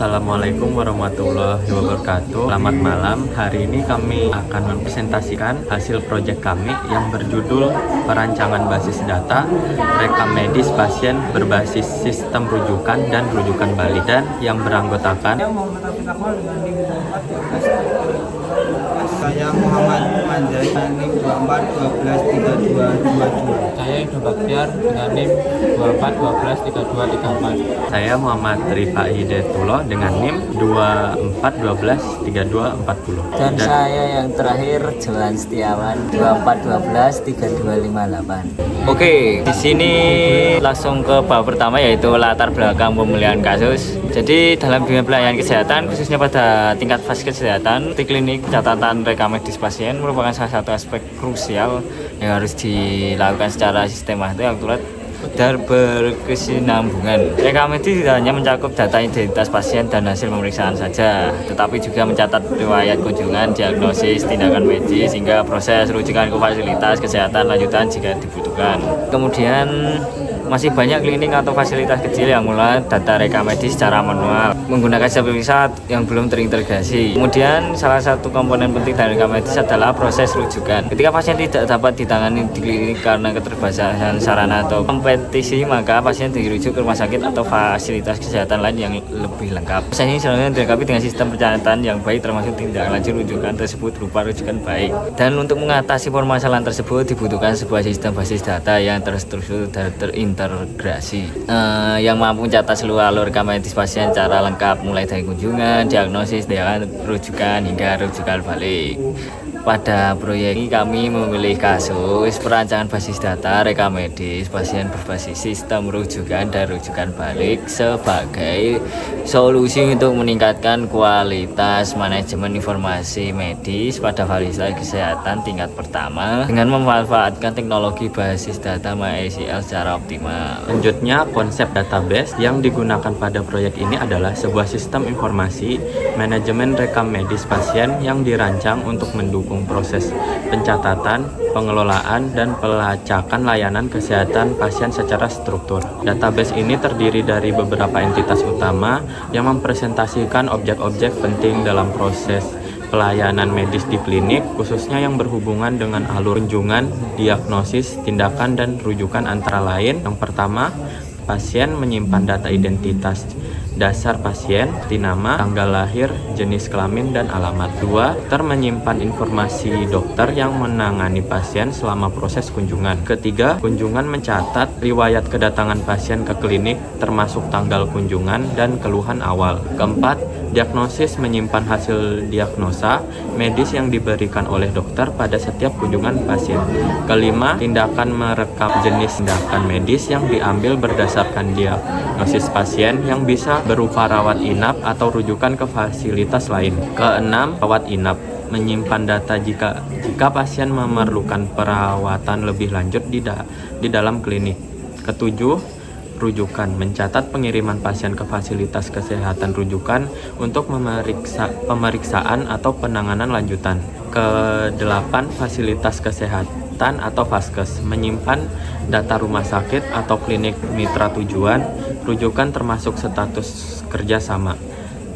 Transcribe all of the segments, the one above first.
Assalamualaikum warahmatullahi wabarakatuh. Selamat malam. Hari ini kami akan mempresentasikan hasil proyek kami yang berjudul Perancangan Basis Data Rekam Medis Pasien Berbasis Sistem Rujukan dan Rujukan Balik, dan yang beranggotakan Saya Muhammad Manjai, NIM 24123222. Saya Ibnu Baktiar dengan NIM 24123234. saya Muhammad Rifa Hidayatullah dengan NIM 24123240. Dan saya yang terakhir Johan Setiawan 24123258. Oke, di sini langsung ke bab pertama, yaitu latar belakang pemulihan kasus. Jadi dalam dunia pelayanan kesehatan, khususnya pada tingkat fase kesehatan, di klinik catatan rekam medis pasien merupakan salah satu aspek krusial yang harus dilakukan secara sistematis, akurat, dan berkesinambungan. Rekam medis tidak hanya mencakup data identitas pasien dan hasil pemeriksaan saja, tetapi juga mencatat riwayat kunjungan, diagnosis, tindakan medis, hingga proses rujukan ke fasilitas kesehatan lanjutan jika dibutuhkan. Kemudian masih banyak klinik atau fasilitas kecil yang mengelola data rekam medis secara manual menggunakan sertifikat yang belum terintegrasi. Kemudian salah satu komponen penting dari rekam medis adalah proses rujukan. Ketika pasien tidak dapat ditangani di klinik karena keterbatasan sarana atau kompetisi, maka pasien dirujuk ke rumah sakit atau fasilitas kesehatan lain yang lebih lengkap. Proses ini selanjutnya dilengkapi dengan sistem pencatatan yang baik, termasuk tindak lanjut rujukan tersebut berupa rujukan baik. Dan untuk mengatasi permasalahan tersebut dibutuhkan sebuah sistem basis data yang terstruktur dan terintegrasi, yang mampu mencatat seluruh alur rekam medis pasien secara lengkap, mulai dari kunjungan, diagnosis, rujukan, hingga rujukan balik. Pada proyek ini kami memilih kasus perancangan basis data rekam medis pasien berbasis sistem rujukan dan rujukan balik sebagai solusi untuk meningkatkan kualitas manajemen informasi medis pada fasilitas kesehatan tingkat pertama dengan memanfaatkan teknologi basis data MySQL secara optimal. Selanjutnya, konsep database yang digunakan pada proyek ini adalah sebuah sistem informasi manajemen rekam medis pasien yang dirancang untuk mendukung proses pencatatan, pengelolaan, dan pelacakan layanan kesehatan pasien secara struktur. Database ini terdiri dari beberapa entitas utama yang mempresentasikan objek-objek penting dalam proses pelayanan medis di klinik, khususnya yang berhubungan dengan alur kunjungan, diagnosis, tindakan, dan rujukan antara lain. Yang pertama, pasien menyimpan data identitas dasar pasien, seperti nama, tanggal lahir, jenis kelamin, dan alamat. 2. Menyimpan informasi dokter yang menangani pasien selama proses kunjungan. Ketiga, kunjungan mencatat riwayat kedatangan pasien ke klinik, termasuk tanggal kunjungan dan keluhan awal. Keempat, diagnosis menyimpan hasil diagnosa medis yang diberikan oleh dokter pada setiap kunjungan pasien. Kelima, tindakan merekam jenis tindakan medis yang diambil berdasarkan diagnosis pasien yang bisa berupa rawat inap atau rujukan ke fasilitas lain. Keenam, rawat inap menyimpan data jika pasien memerlukan perawatan lebih lanjut di dalam klinik. Ketujuh, rujukan mencatat pengiriman pasien ke fasilitas kesehatan rujukan untuk pemeriksaan atau penanganan lanjutan. Kedelapan, fasilitas kesehatan atau Vaskes menyimpan data rumah sakit atau klinik mitra tujuan, rujukan termasuk status kerjasama.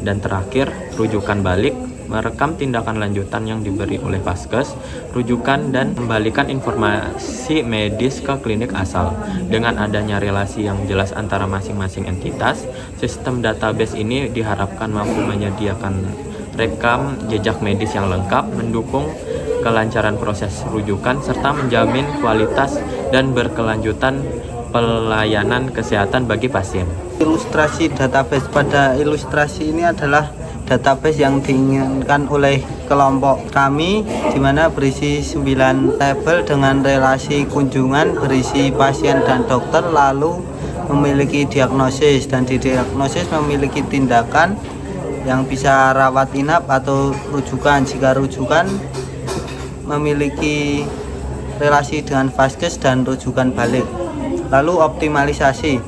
Dan terakhir, rujukan balik merekam tindakan lanjutan yang diberi oleh Vaskes, rujukan, dan membalikan informasi medis ke klinik asal. Dengan adanya relasi yang jelas antara masing-masing entitas, sistem database ini diharapkan mampu menyediakan rekam jejak medis yang lengkap, mendukung kelancaran proses rujukan, serta menjamin kualitas dan berkelanjutan pelayanan kesehatan bagi pasien. Ilustrasi database pada ilustrasi ini adalah database yang diinginkan oleh kelompok kami, di mana berisi 9 tabel dengan relasi kunjungan, berisi pasien dan dokter, lalu memiliki diagnosis, dan di diagnosis memiliki tindakan yang bisa rawat inap atau rujukan. Jika rujukan memiliki relasi dengan Vaskes dan rujukan balik. Lalu optimalisasi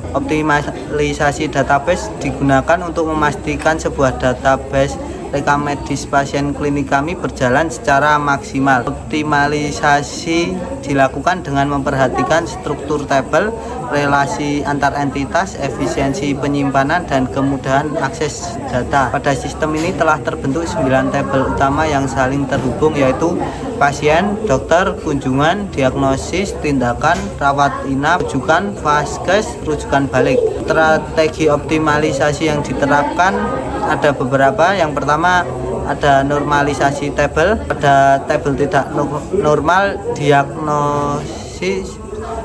database digunakan untuk memastikan sebuah database rekam medis pasien klinik kami berjalan secara maksimal. Optimalisasi dilakukan dengan memperhatikan struktur tabel, relasi antar entitas, efisiensi penyimpanan, dan kemudahan akses data. Pada sistem ini telah terbentuk 9 tabel utama yang saling terhubung, yaitu pasien, dokter, kunjungan, diagnosis, tindakan, rawat inap, rujukan, vaskes, rujukan balik. Strategi optimalisasi yang diterapkan ada beberapa. Yang pertama ada normalisasi tabel. Pada tabel tidak normal, diagnosis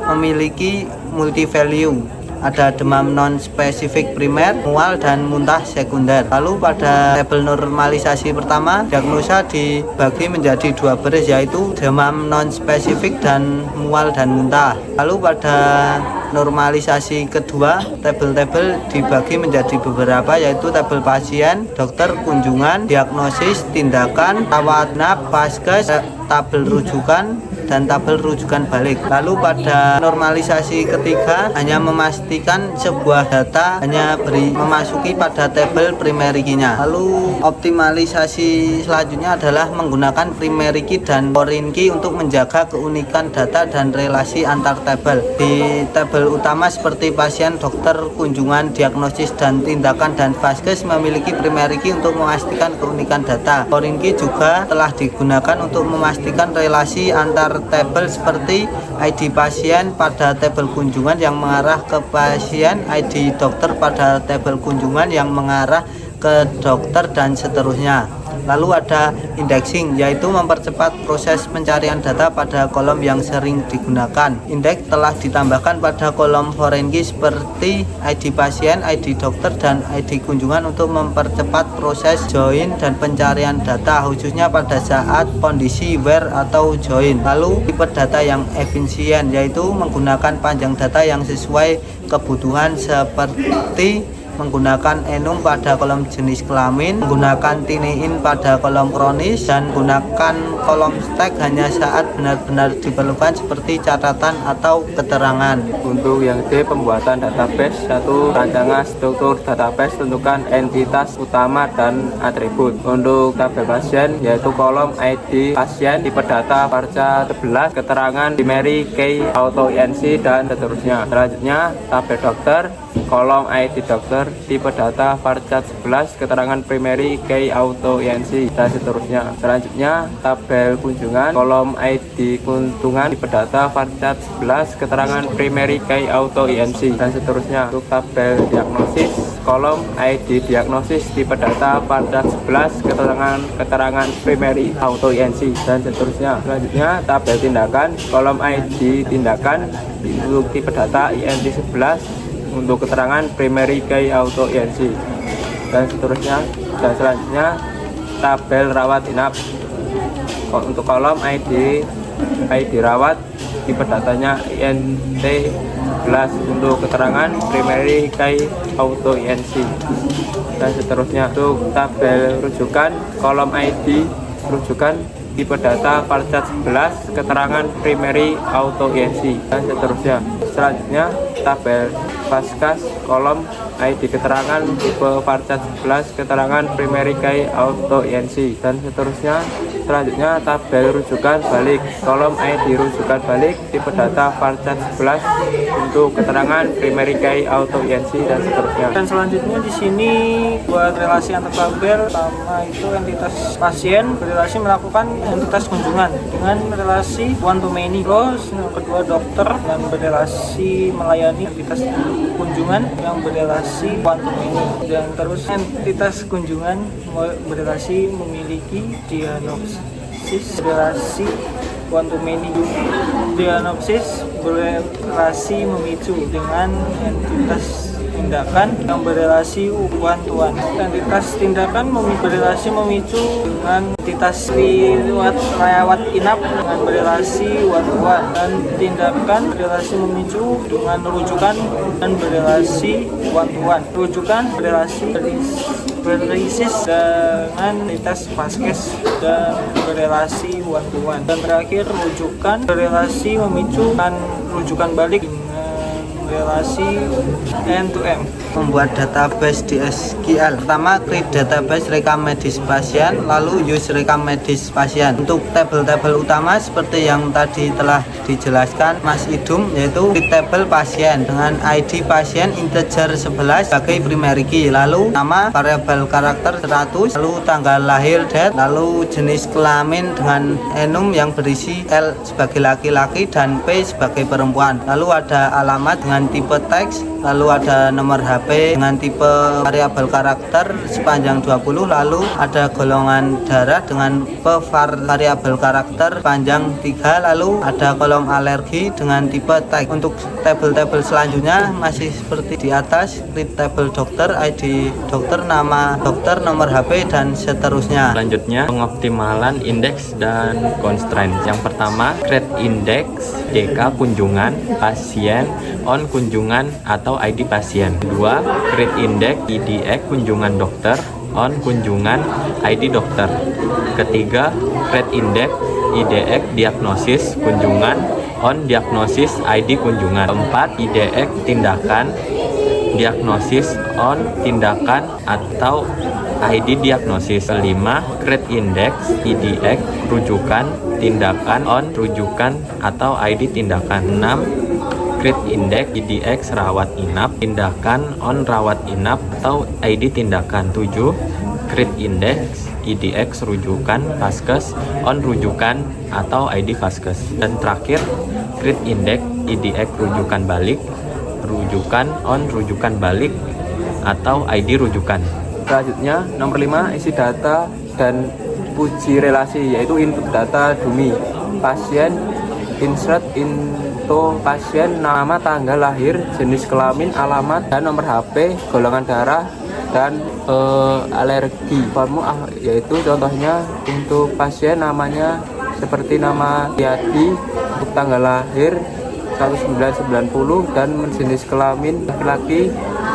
memiliki multi value. Ada demam non-spesifik primer, mual, dan muntah sekunder. Lalu pada tabel normalisasi pertama, diagnosa dibagi menjadi 2 baris, yaitu demam non-spesifik dan mual dan muntah. Lalu pada normalisasi kedua, tabel-tabel dibagi menjadi beberapa, yaitu tabel pasien, dokter, kunjungan, diagnosis, tindakan, rawat inap, vaskes, tabel rujukan, dan tabel rujukan balik. Lalu pada normalisasi ketiga, hanya memastikan sebuah data hanya memasuki pada tabel primary key-nya. Lalu optimalisasi selanjutnya adalah menggunakan primary key dan foreign key untuk menjaga keunikan data dan relasi antar tabel. Di tabel utama seperti pasien, dokter, kunjungan, diagnosis, dan tindakan, dan vaskes memiliki primary key untuk memastikan keunikan data. Foreign key juga telah digunakan untuk memastikan relasi antar tabel seperti ID pasien pada tabel kunjungan yang mengarah ke pasien, ID dokter pada tabel kunjungan yang mengarah ke dokter, dan seterusnya. Lalu ada indexing, yaitu mempercepat proses pencarian data pada kolom yang sering digunakan. Indeks telah ditambahkan pada kolom foreign key seperti ID pasien, ID dokter, dan ID kunjungan untuk mempercepat proses join dan pencarian data, khususnya pada saat kondisi where atau join. Lalu tipe data yang efisien, yaitu menggunakan panjang data yang sesuai kebutuhan seperti menggunakan enum pada kolom jenis kelamin, menggunakan tinein pada kolom kronis, dan menggunakan kolom stack hanya saat benar-benar diperlukan seperti catatan atau keterangan. Untuk yang D, pembuatan database. 1. Rancangan struktur database, tentukan entitas utama dan atribut. Untuk tabel pasien, yaitu kolom ID pasien, tipe data varchar 11, keterangan primary key auto INC, dan seterusnya. Selanjutnya tabel dokter, kolom ID dokter, tipe data varchar 11, keterangan primary key auto INC, dan seterusnya. Selanjutnya tabel kunjungan, kolom ID kunjungan, tipe data varchar 11, keterangan primary key auto INC, dan seterusnya. Untuk tabel diagnosis, kolom ID diagnosis, tipe data varchar 11, keterangan primary auto INC, dan seterusnya. Selanjutnya tabel tindakan, kolom ID tindakan, untuk tipe data INC 11, untuk keterangan primary key auto INC, dan seterusnya. Dan selanjutnya tabel rawat inap, untuk kolom ID rawat, tipe datanya INT 11, untuk keterangan primary key auto INC, dan seterusnya. Untuk tabel rujukan, kolom ID rujukan, tipe data varchar 11, keterangan primary auto INC, dan seterusnya. Selanjutnya tabel vaskes, kolom ID keterangan, tipe varchar 11, keterangan primary key auto INC, dan seterusnya. Selanjutnya tabel rujukan balik, kolom ID rujukan balik, tipe data varchar 11, untuk keterangan primary key auto INC, dan seterusnya. Dan selanjutnya di sini buat relasi antar tabel, pertama itu entitas pasien berrelasi melakukan entitas kunjungan dengan relasi one to many. Terus yang kedua dokter dan berrelasi melayani entitas kunjungan yang berrelasi one to many. Dan terus entitas kunjungan berrelasi memiliki diagnosis relasi one to many. Diagnosis berrelasi memicu dengan entitas tindakan yang berrelasi one to one. Entitas tindakan berrelasi memicu dengan entitas rawat inap dengan berrelasi one to one, dan tindakan berrelasi memicu dengan rujukan dan berrelasi one to one. Rujukan berrelasi berrisis dengan entitas vaskes dan berrelasi one to one. Dan terakhir rujukan berrelasi memicu dan rujukan balik dengan relasi end to end. membuat database di SQL. Pertama, create database rekam medis pasien, lalu use rekam medis pasien. Untuk tabel-tabel utama seperti yang tadi telah dijelaskan Mas Idum, yaitu create tabel pasien dengan ID pasien integer 11 sebagai primary key, lalu nama, variabel karakter 100, lalu tanggal lahir date, lalu jenis kelamin dengan enum yang berisi L sebagai laki-laki dan P sebagai perempuan. Lalu ada alamat dengan tipe teks, lalu ada nomor HP dengan tipe variabel karakter sepanjang 20, lalu ada golongan darah dengan tipe variabel karakter panjang 3, lalu ada kolom alergi dengan tipe teks. Untuk tabel-tabel selanjutnya masih seperti di atas, create tabel dokter, ID dokter, nama dokter, nomor HP, dan seterusnya. Selanjutnya, pengoptimalan indeks dan constraint. Yang pertama, create index DK kunjungan pasien on kunjungan atau ID pasien. Kedua, create index IDX kunjungan dokter on kunjungan ID dokter. Ketiga, create index IDX diagnosis kunjungan on diagnosis ID kunjungan. Keempat, IDX tindakan diagnosis on tindakan atau ID diagnosis. Kelima, create index IDX rujukan tindakan on rujukan atau ID tindakan. 6, create index IDX rawat inap tindakan on rawat inap atau ID tindakan. 7, create index IDX rujukan vaskes on rujukan atau ID vaskes. Dan terakhir, create index IDX rujukan balik rujukan on rujukan balik atau ID rujukan. Selanjutnya, nomor 5, isi data dan uji relasi, yaitu input data dummy pasien, insert into pasien, nama, tanggal lahir, jenis kelamin, alamat, dan nomor HP, golongan darah, dan alergi. Yaitu contohnya untuk pasien namanya seperti nama Yadi, untuk tanggal lahir 1990, dan jenis kelamin laki-laki,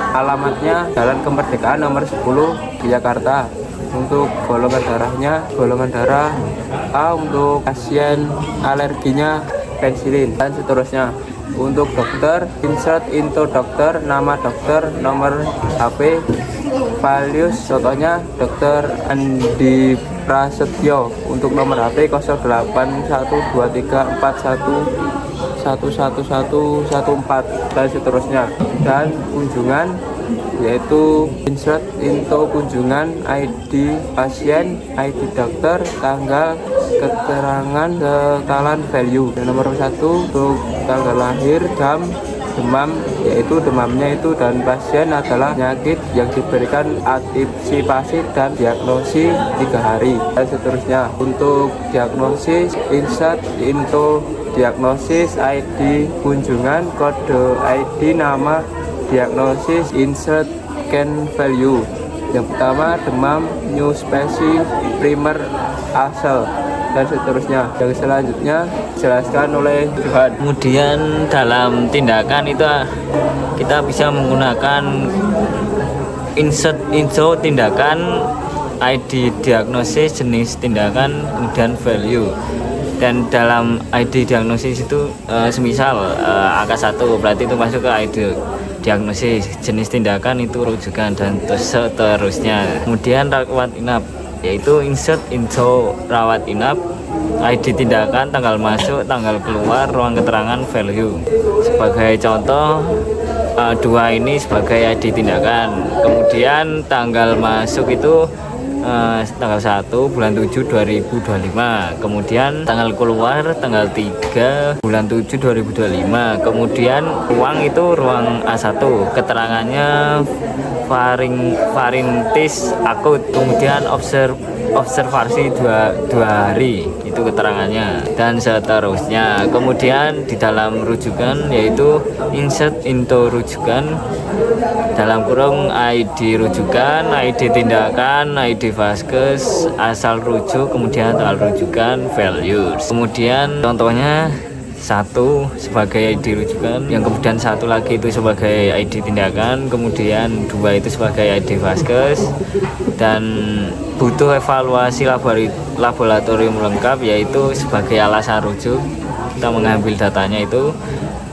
alamatnya Jalan Kemerdekaan nomor 10 di Jakarta. Untuk golongan darahnya golongan darah A, untuk pasien alerginya pensilin, dan seterusnya. Untuk dokter, insert into dokter, nama dokter, nomor HP, values, contohnya Dr. Andi Prasetyo, untuk nomor HP 081234111114, dan seterusnya. Dan kunjungan, yaitu insert into kunjungan, ID pasien, ID dokter, tanggal, keterangan, kekalan, value. Dan nomor 1 untuk tanggal lahir, jam, demam, yaitu demamnya itu dan pasien adalah penyakit yang diberikan antisipasi dan diagnosis 3 hari, dan seterusnya. Untuk diagnosis, insert into diagnosis, ID kunjungan, kode ID, nama diagnosis, insert can value. Yang pertama demam, new spesi, primer, asal, dan seterusnya. Yang selanjutnya dijelaskan oleh Johan. Kemudian dalam tindakan itu kita bisa menggunakan insert into tindakan, ID diagnosis, jenis tindakan, kemudian value. Dan dalam ID diagnosis itu semisal angka 1 berarti itu masuk ke ID diagnosis, jenis tindakan itu rujukan, dan seterusnya. Kemudian rawat inap, yaitu insert into rawat inap, ID tindakan, tanggal masuk, tanggal keluar, ruang keterangan, value. Sebagai contoh, 2 ini sebagai ID tindakan. Kemudian tanggal masuk itu tanggal 1 bulan 7 2025. Kemudian tanggal keluar tanggal 3 bulan 7 2025. Kemudian ruang itu ruang A1, keterangannya faringitis akut. Kemudian observasi 2 hari, itu keterangannya, dan seterusnya. Kemudian di dalam rujukan, yaitu insert into rujukan, dalam kurung ID rujukan, ID tindakan, ID vaskes, asal rujuk, kemudian tanggal rujukan, values. Kemudian contohnya 1 sebagai ID rujukan, yang kemudian 1 lagi itu sebagai ID tindakan, kemudian 2 itu sebagai ID vaskes, dan butuh evaluasi laboratorium lengkap, yaitu sebagai alasan rujuk kita mengambil datanya itu.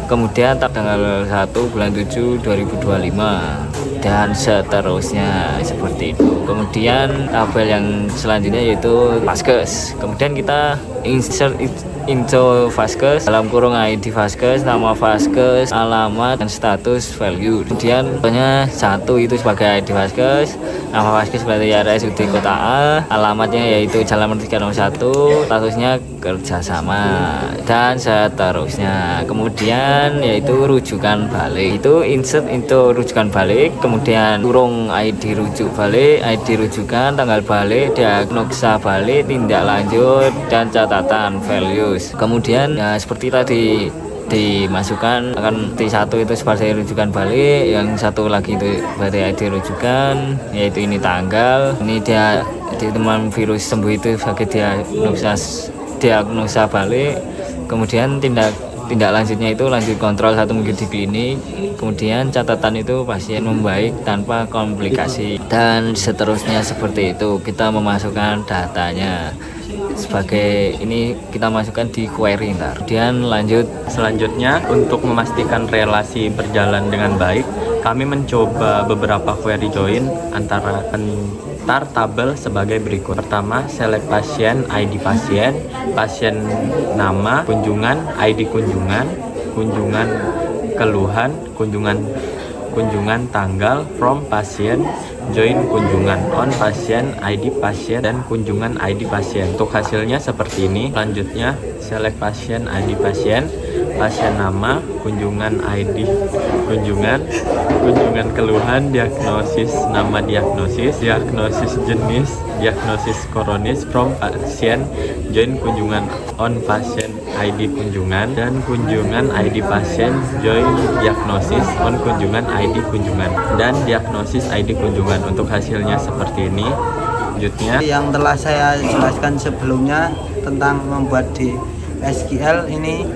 Kemudian tanggal 1 bulan 7 2025. dan seterusnya seperti itu. Kemudian tabel yang selanjutnya yaitu Vaskes. Kemudian kita insert into Vaskes, dalam kurung ID Vaskes, nama Vaskes, alamat dan status value. Kemudian contohnya 1 itu sebagai ID Vaskes, nama Vaskes berarti RSUD Kota A, alamatnya yaitu Jalan Merdeka nomor 1, statusnya kerjasama dan seterusnya. Kemudian yaitu rujukan balik, itu insert into rujukan balik, kemudian kurung ID rujuk balik, ID rujukan, tanggal balik, diagnosa balik, tindak lanjut dan catatan value. Kemudian ya seperti tadi dimasukkan akan T1 itu sebagai rujukan balik, yang satu lagi itu sebagai ID rujukan, yaitu ini tanggal, ini dia ditemukan virus sembuh itu sebagai diagnosa balik. Kemudian tindak lanjutnya itu lanjut kontrol 1 minggu di klinik, kemudian catatan itu pasien membaik tanpa komplikasi dan seterusnya. Seperti itu kita memasukkan datanya. Sebagai ini kita masukkan di query ntar. Kemudian lanjut Selanjutnya, untuk memastikan relasi berjalan dengan baik, kami mencoba beberapa query join antara antar tabel sebagai berikut. Pertama, select pasien, ID pasien, pasien nama, kunjungan, ID kunjungan, kunjungan keluhan, kunjungan tanggal, from pasien, join kunjungan, on pasien, ID pasien, dan kunjungan ID pasien. Untuk hasilnya seperti ini. Selanjutnya, select pasien, ID pasien, pasien nama, kunjungan ID kunjungan keluhan, diagnosis nama, diagnosis jenis, diagnosis koronis, from pasien, join kunjungan, on pasien, ID kunjungan, dan kunjungan ID pasien, join diagnosis, on kunjungan ID kunjungan, dan diagnosis ID kunjungan. Untuk hasilnya seperti ini. Selanjutnya, yang telah saya jelaskan sebelumnya tentang membuat di SQL ini,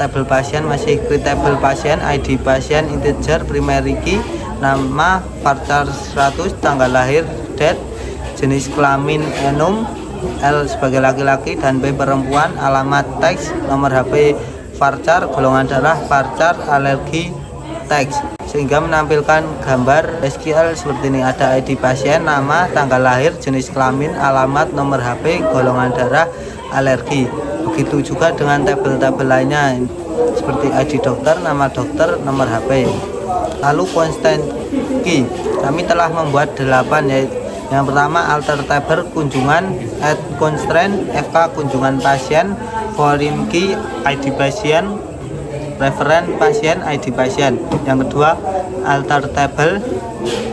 tabel pasien masih create tabel pasien, ID pasien, integer, primary key, nama, varchar 100, tanggal lahir, date, jenis kelamin enum, L sebagai laki-laki dan P perempuan, alamat teks, nomor HP varchar, golongan darah varchar, alergi teks, sehingga menampilkan gambar SQL seperti ini. Ada ID pasien, nama, tanggal lahir, jenis kelamin, alamat, nomor HP, golongan darah, alergi. Begitu juga dengan tabel-tabel lainnya seperti ID dokter, nama dokter, nomor HP. Lalu constant key, kami telah membuat 8, yaitu yang pertama alter table kunjungan, add constraint, FK kunjungan pasien, foreign key, ID pasien, referen pasien, ID pasien. Yang kedua alter table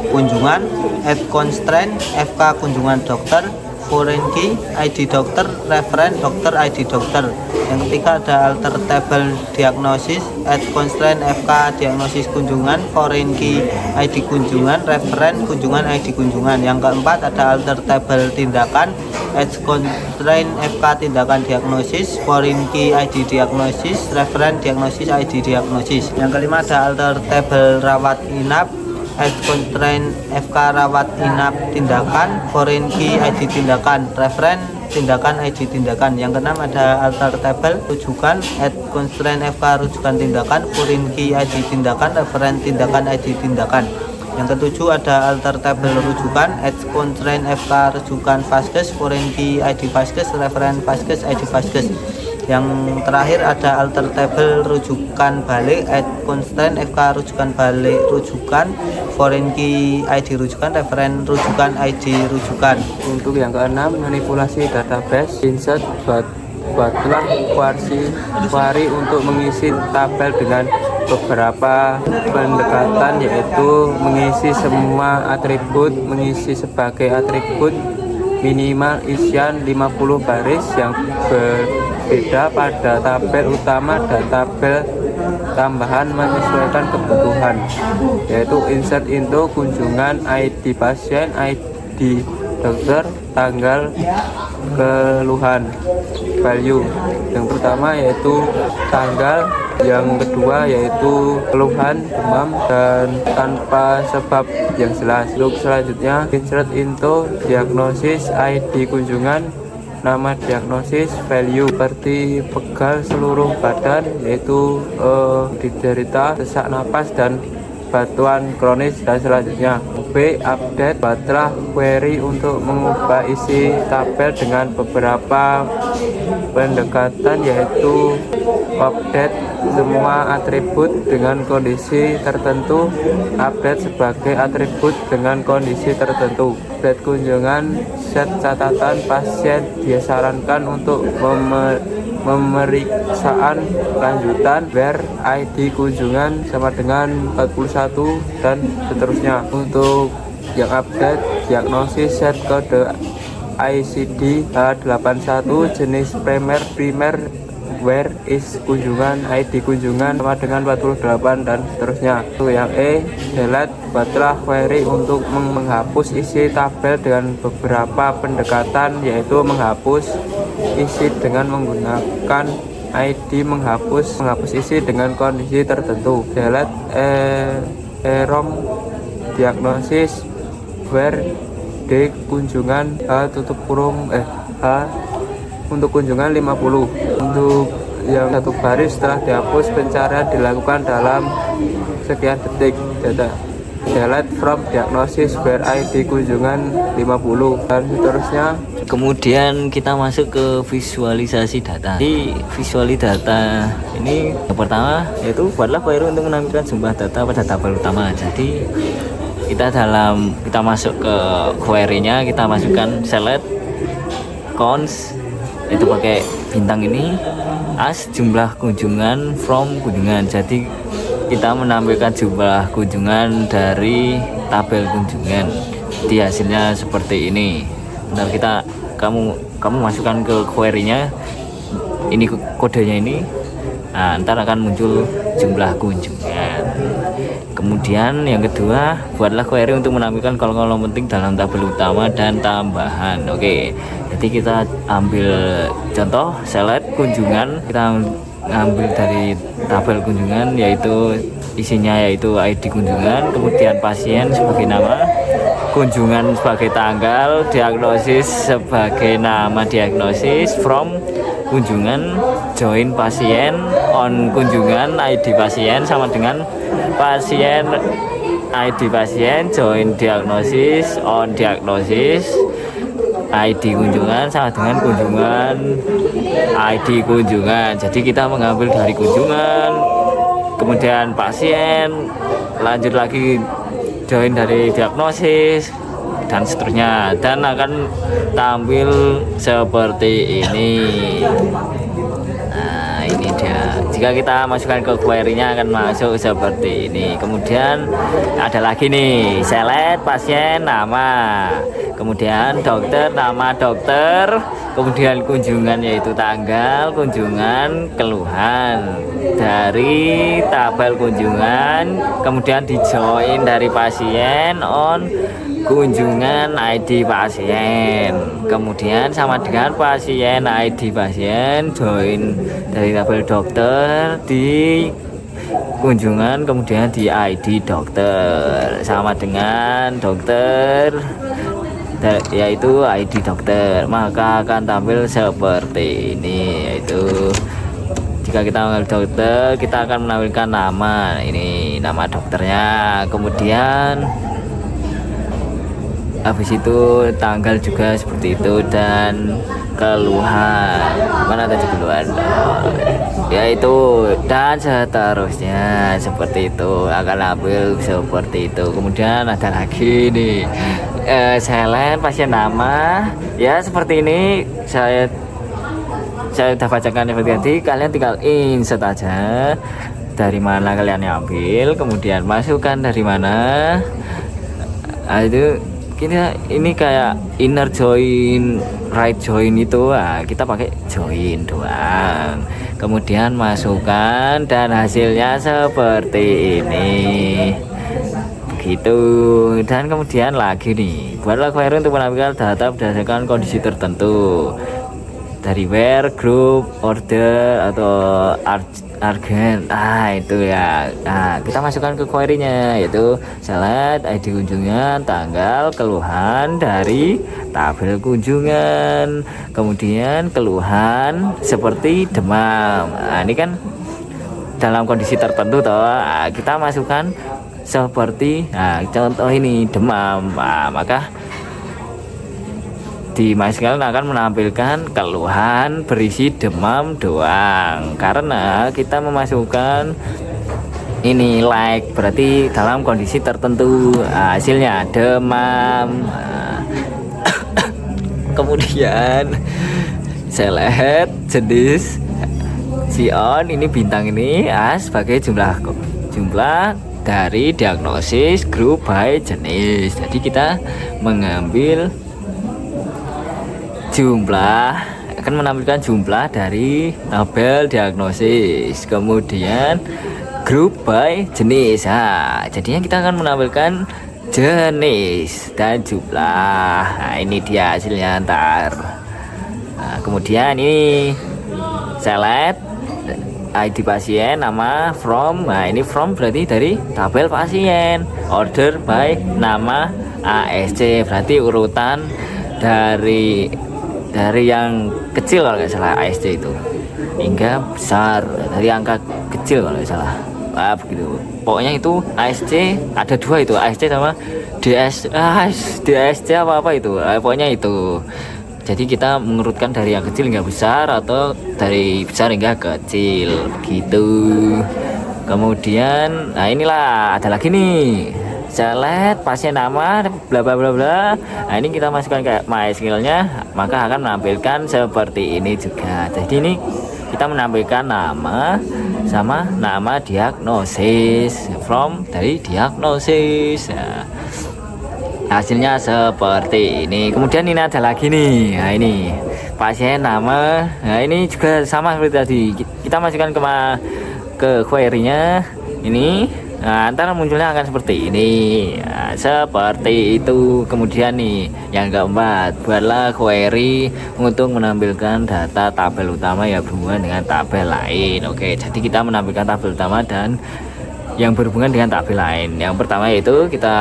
kunjungan, add constraint, FK kunjungan dokter, foreign key, ID dokter, referen dokter, ID dokter. Yang ketiga ada alter table diagnosis, add constraint, FK diagnosis kunjungan, foreign key, ID kunjungan, referen kunjungan, ID kunjungan. Yang keempat ada alter table tindakan, add constraint, FK tindakan diagnosis, foreign key, ID diagnosis, referen diagnosis, ID diagnosis. Yang kelima ada alter table rawat inap, add constraint, FK rawat inap tindakan, foreign key, ID tindakan, referen tindakan, ID tindakan. Yang keenam ada alter table rujukan, add constraint, FK rujukan tindakan, foreign key, ID tindakan, referen tindakan, ID tindakan. Yang ketujuh ada alter table rujukan, add constraint, FK rujukan Vaskes, foreign key, ID Vaskes, referen Vaskes, ID Vaskes. Yang terakhir ada alter table rujukan balik, add constraint, FK rujukan balik rujukan, foreign key, ID rujukan, referen rujukan, ID rujukan. Untuk yang keenam, manipulasi database, insert, buatlah query untuk mengisi tabel dengan beberapa pendekatan, yaitu mengisi semua atribut, mengisi sebagai atribut, minimal isian 50 baris yang berbeda pada tabel utama dan tabel tambahan menyesuaikan kebutuhan, yaitu insert into kunjungan, ID pasien, ID dokter, tanggal, keluhan, value. Yang pertama yaitu tanggal, yang kedua yaitu keluhan, demam dan tanpa sebab yang jelas. Untuk selanjutnya insert into diagnosis, ID kunjungan, nama diagnosis, value seperti pegal seluruh badan, yaitu diderita sesak napas dan batuan kronis dan selanjutnya. B. Update buatlah query untuk mengubah isi tabel dengan beberapa pendekatan, yaitu update semua atribut dengan kondisi tertentu, update sebagai atribut dengan kondisi tertentu, update kunjungan, set catatan pasien disarankan untuk pemeriksaan lanjutan, where ID kunjungan sama dengan 41 dan seterusnya. Untuk yang update diagnosis, set kode ICD 81 jenis primer, where is kunjungan, ID kunjungan sama dengan 48 dan seterusnya. Untuk yang E, delete buatlah query untuk menghapus isi tabel dengan beberapa pendekatan, yaitu menghapus isi dengan menggunakan ID, menghapus isi dengan kondisi tertentu. Delete error diagnosis, where D kunjungan H untuk kunjungan 50. Untuk yang satu baris setelah dihapus, pencarian dilakukan dalam sekian detik. Delete from diagnosis, where ID kunjungan 50 dan seterusnya. Kemudian kita masuk ke visualisasi data. Di visualisasi data ini yang pertama yaitu buatlah query untuk menampilkan jumlah data pada tabel utama. Jadi kita masuk ke query-nya, kita masukkan select cons, itu pakai bintang ini, as jumlah kunjungan from kunjungan. Jadi kita menampilkan jumlah kunjungan dari tabel kunjungan. Di hasilnya seperti ini. Ntar kamu masukkan ke query-nya, ini kodenya ini. Nah, ntar akan muncul jumlah kunjungan. Kemudian yang kedua, buatlah query untuk menampilkan kolom-kolom penting dalam tabel utama dan tambahan. Oke, jadi kita ambil contoh select kunjungan, kita ambil dari tabel kunjungan, yaitu isinya yaitu ID kunjungan, kemudian pasien sebagai nama, kunjungan sebagai tanggal, diagnosis sebagai nama diagnosis, from kunjungan, join pasien, on kunjungan, ID pasien sama dengan pasien, ID pasien, join diagnosis, on diagnosis, ID kunjungan sama dengan kunjungan, ID kunjungan. Jadi kita mengambil dari kunjungan, kemudian pasien, lanjut lagi join dari diagnosis dan seterusnya, dan akan tampil seperti ini. Nah, ini dia. Jika kita masukkan ke query-nya akan masuk seperti ini. Kemudian ada lagi nih, select pasien nama, kemudian dokter nama dokter, kemudian kunjungan yaitu tanggal, kunjungan, keluhan dari tabel kunjungan, kemudian di join dari pasien, on kunjungan ID pasien, kemudian sama dengan pasien ID pasien, join dari tabel dokter di kunjungan, kemudian di ID dokter sama dengan dokter, yaitu ID dokter, maka akan tampil seperti ini. Yaitu jika kita mengambil dokter, kita akan menampilkan nama, ini nama dokternya, kemudian habis itu tanggal juga seperti itu, dan keluhan, mana tadi keluhan, yaitu dan seterusnya seperti itu, akan ambil seperti itu. Kemudian ada lagi nih, select pasien nama, ya seperti ini. Saya sudah bacakan seperti tadi, kalian tinggal insert aja dari mana kalian ambil, kemudian masukkan dari mana. Nah, itu ini kayak inner join, right join itu, kita pakai join doang, kemudian masukkan dan hasilnya seperti ini begitu. Dan kemudian lagi nih, buatlah query untuk menampilkan data berdasarkan kondisi tertentu dari where, group, order atau argen. Itu ya. Nah, kita masukkan ke query-nya, yaitu select ID kunjungan, tanggal, keluhan dari tabel kunjungan, kemudian keluhan seperti demam. Nah, ini kan dalam kondisi tertentu toh. Kita masukkan seperti contoh ini demam. Maka di MySQL akan menampilkan keluhan berisi demam doang, karena kita memasukkan ini like berarti dalam kondisi tertentu, hasilnya demam. Kemudian select jenis Sion, ini bintang ini sebagai jumlah dari diagnosis grup by jenis. Jadi kita mengambil jumlah, akan menampilkan jumlah dari tabel diagnosis, kemudian grup by jenis. Jadinya kita akan menampilkan jenis dan jumlah. Ini dia hasilnya ntar. Kemudian ini select ID pasien, nama, from. Ini from berarti dari tabel pasien, order by nama, ASC berarti urutan dari yang kecil kalau nggak salah ASC itu hingga besar, dari angka kecil kalau nggak salah. Begitu. Pokoknya itu ASC ada dua itu, ASC sama DSC apa itu. Pokoknya itu. Jadi kita mengurutkan dari yang kecil hingga besar atau dari besar hingga kecil gitu. Kemudian inilah ada lagi nih, select pasien nama bla bla bla bla. Ini kita masukkan ke MySQL-nya, maka akan menampilkan seperti ini juga. Jadi ini kita menampilkan nama sama nama diagnosis, from dari diagnosis. Hasilnya seperti ini. Kemudian ini ada lagi nih, ini pasien nama. Ini juga sama seperti tadi, kita masukkan ke query-nya ini. Antara munculnya akan seperti ini, seperti itu. Kemudian nih yang keempat, buatlah query untuk menampilkan data tabel utama yang berhubungan dengan tabel lain. Oke, jadi kita menampilkan tabel utama dan yang berhubungan dengan tabel lain. Yang pertama yaitu kita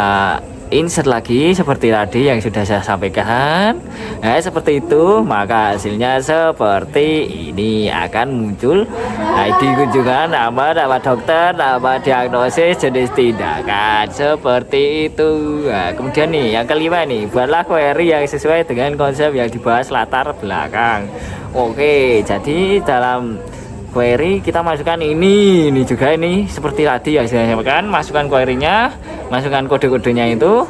insert lagi seperti tadi yang sudah saya sampaikan. Seperti itu, maka hasilnya seperti ini akan muncul ID kunjungan, nama dokter, nama diagnosis, jenis tindakan, seperti itu. Kemudian nih yang kelima nih, buatlah query yang sesuai dengan konsep yang dibahas latar belakang. Oke, jadi dalam query kita masukkan ini juga, ini seperti tadi yang saya sampaikan, masukkan query-nya, masukkan kode-kodenya itu,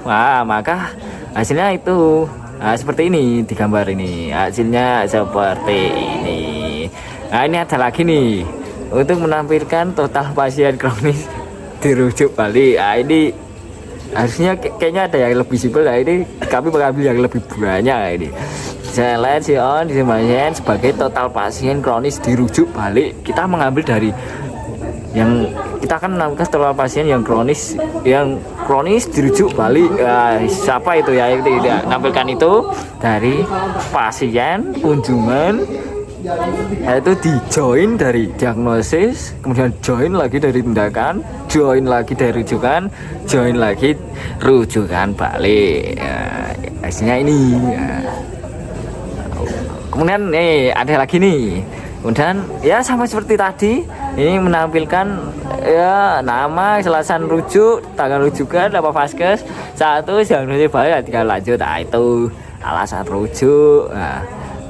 maka hasilnya itu seperti ini di gambar ini, hasilnya seperti ini. Ini ada lagi nih untuk menampilkan total pasien kronis dirujuk balik. Ini harusnya kayaknya ada yang lebih simpel. Ini kami mengambil yang lebih banyak ini. Select Sion di pasien sebagai total pasien kronis dirujuk balik. Kita mengambil dari yang kita akan menampilkan total pasien yang kronis dirujuk balik. Siapa itu ya? Itu nampilkan itu dari pasien kunjungan, yaitu di join dari diagnosis, kemudian join lagi dari tindakan, join lagi dari rujukan, join lagi rujukan balik. Hasilnya ini. Kemudian ada lagi nih. Kemudian ya sama seperti tadi, ini menampilkan ya nama, kejelasan rujuk, tanggal rujukan, apa vaskes, satu diagnosis balik, tinggal lanjut. Itu alasan rujuk,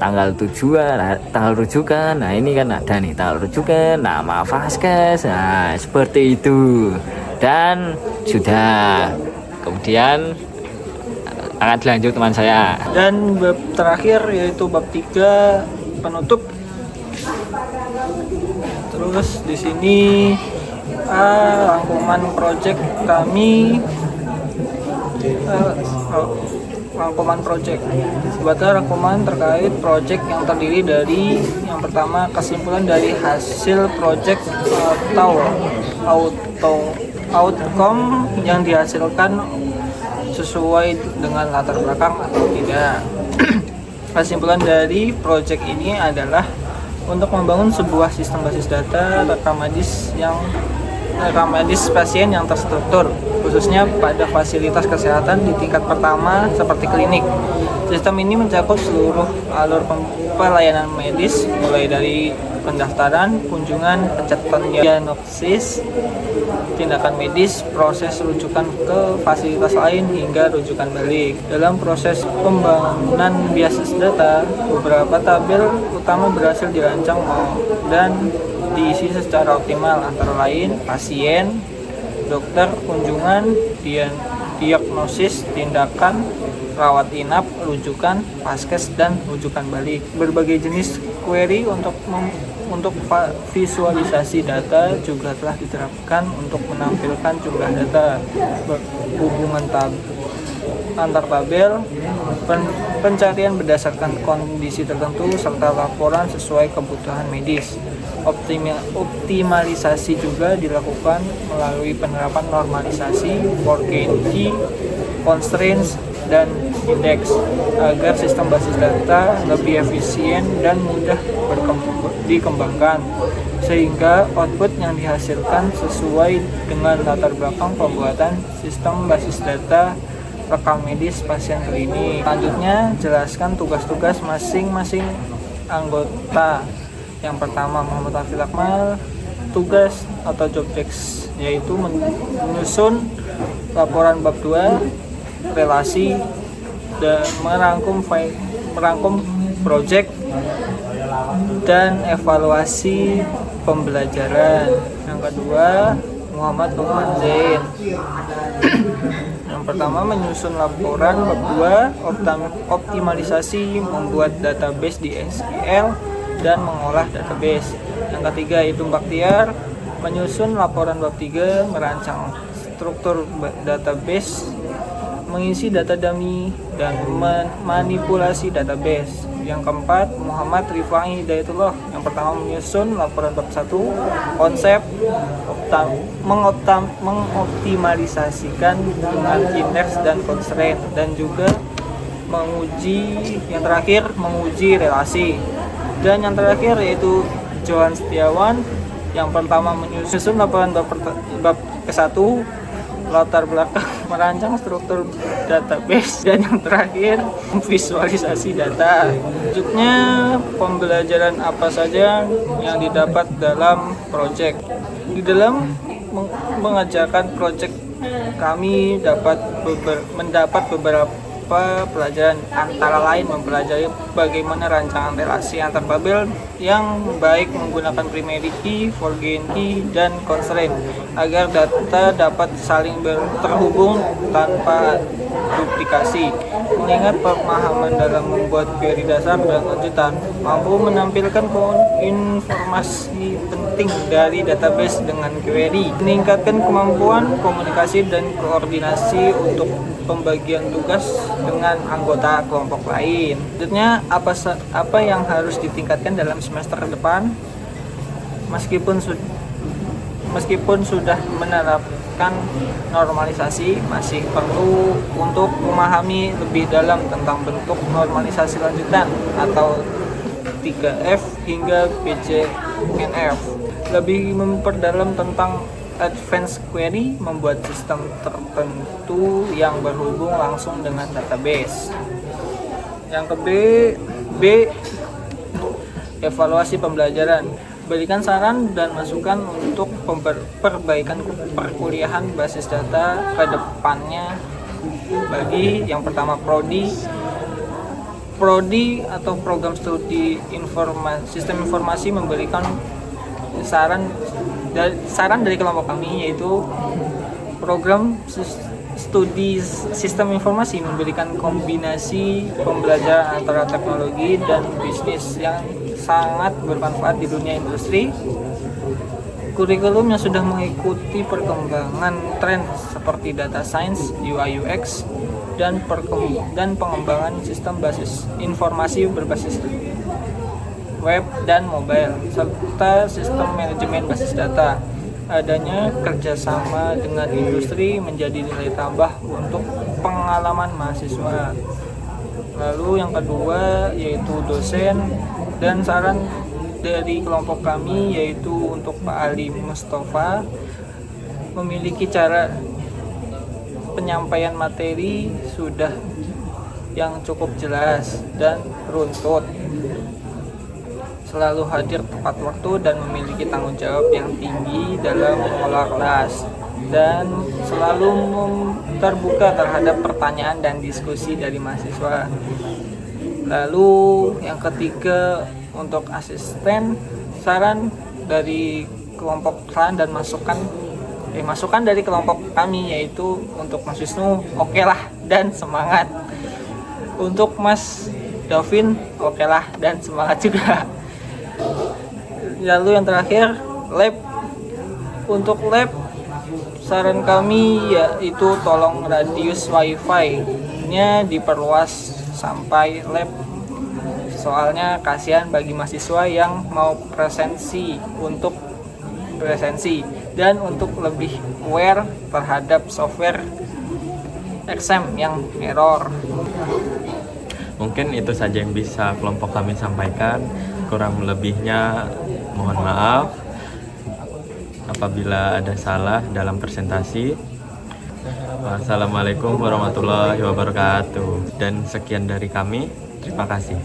tanggal tujuan, tanggal rujukan. Ini kan ada nih tanggal rujukan, nama vaskes, seperti itu. Dan sudah. Kemudian akan dilanjut teman saya. Dan bab terakhir yaitu bab 3 penutup. Terus di sini rangkuman project kami, rangkuman project. Sebagai rangkuman terkait project yang terdiri dari yang pertama kesimpulan dari hasil project atau outcome yang dihasilkan sesuai dengan latar belakang atau tidak. Kesimpulan dari project ini adalah untuk membangun sebuah sistem basis data rekam medis yang rekam medis pasien yang terstruktur, khususnya pada fasilitas kesehatan di tingkat pertama seperti klinik. Sistem ini mencakup seluruh alur pelayanan medis, mulai dari pendaftaran, kunjungan, pencatatan diagnosis, tindakan medis, proses rujukan ke fasilitas lain, hingga rujukan balik. Dalam proses pembangunan basis data, beberapa tabel utama berhasil dirancang dan diisi secara optimal, antara lain pasien, dokter, kunjungan, diagnosis, tindakan, rawat inap, rujukan, vaskes, dan rujukan balik. Berbagai jenis query untuk visualisasi data juga telah diterapkan untuk menampilkan jumlah data, hubungan antar tabel, pencarian berdasarkan kondisi tertentu, serta laporan sesuai kebutuhan medis. Optimalisasi juga dilakukan melalui penerapan normalisasi, Fortran, constraints, dan indeks agar sistem basis data lebih efisien dan mudah dikembangkan, sehingga output yang dihasilkan sesuai dengan latar belakang pembuatan sistem basis data rekam medis pasien klinik. Selanjutnya, jelaskan tugas-tugas masing-masing anggota. Yang pertama, Muhammad Hafil Akmal, tugas atau job desk, yaitu menyusun laporan bab 2, relasi, dan merangkum proyek dan evaluasi pembelajaran. Yang kedua, Muhammad Lukman Zain. Yang pertama, menyusun laporan bab 2, optimalisasi membuat database di SQL dan mengolah database. Yang ketiga, Idum Baktiar, menyusun laporan bab 3, merancang struktur database, mengisi data dummy, dan manipulasi database. Yang keempat, Muhammad Rifai Hidayatullah. Yang pertama, menyusun laporan bab 1, konsep, mengoptimalisasikan dengan indeks dan constraint, dan juga yang terakhir menguji relasi. Dan yang terakhir yaitu Johan Setiawan. Yang pertama, menyusun laporan bab ke-1, latar belakang, merancang struktur database, dan yang terakhir visualisasi data. Selanjutnya, pembelajaran apa saja yang didapat dalam proyek. Di dalam mengerjakan proyek, kami mendapat beberapa pelajaran, antara lain mempelajari bagaimana rancangan relasi antar tabel yang baik menggunakan primary key, foreign key, dan constraint agar data dapat saling terhubung tanpa duplikasi. Mengingat pemahaman dalam membuat query dasar dan lanjutan, mampu menampilkan informasi penting dari database dengan query, meningkatkan kemampuan komunikasi dan koordinasi untuk pembagian tugas dengan anggota kelompok lain. Selanjutnya, apa yang harus ditingkatkan dalam semester depan? Meskipun sudah menerapkan normalisasi, masih perlu untuk memahami lebih dalam tentang bentuk normalisasi lanjutan atau 3F hingga BCNF. Lebih memperdalam tentang advanced query, membuat sistem tertentu yang berhubung langsung dengan database. Yang B, evaluasi pembelajaran. Berikan saran dan masukan untuk perbaikan perkuliahan basis data ke depannya bagi yang pertama Prodi atau program studi sistem informasi memberikan saran dari kelompok kami, yaitu program studi sistem informasi memberikan kombinasi pembelajaran antara teknologi dan bisnis yang sangat bermanfaat di dunia industri. Kurikulum yang sudah mengikuti perkembangan tren seperti data science, UI UX, dan pengembangan sistem basis informasi berbasis web dan mobile, serta sistem manajemen basis data. Adanya kerjasama dengan industri menjadi nilai tambah untuk pengalaman mahasiswa. Lalu yang kedua yaitu dosen, dan saran dari kelompok kami yaitu untuk Pak Ali Mustafa, memiliki cara penyampaian materi sudah yang cukup jelas dan runtut, selalu hadir tepat waktu dan memiliki tanggung jawab yang tinggi dalam mengelola kelas, dan selalu terbuka terhadap pertanyaan dan diskusi dari mahasiswa. Lalu yang ketiga, untuk asisten, saran dari kelompok saran dan masukan dari kelompok kami yaitu untuk Mas Wisnu oke lah dan semangat, untuk Mas Davin oke lah dan semangat juga. Lalu yang terakhir, lab. Untuk lab, saran kami yaitu tolong radius wifi-nya diperluas sampai lab, soalnya kasihan bagi mahasiswa yang mau presensi dan untuk lebih aware terhadap software exam yang error. Mungkin itu saja yang bisa kelompok kami sampaikan. Kurang lebihnya mohon maaf apabila ada salah dalam presentasi. Wassalamualaikum warahmatullahi wabarakatuh. Dan sekian dari kami. Terima kasih.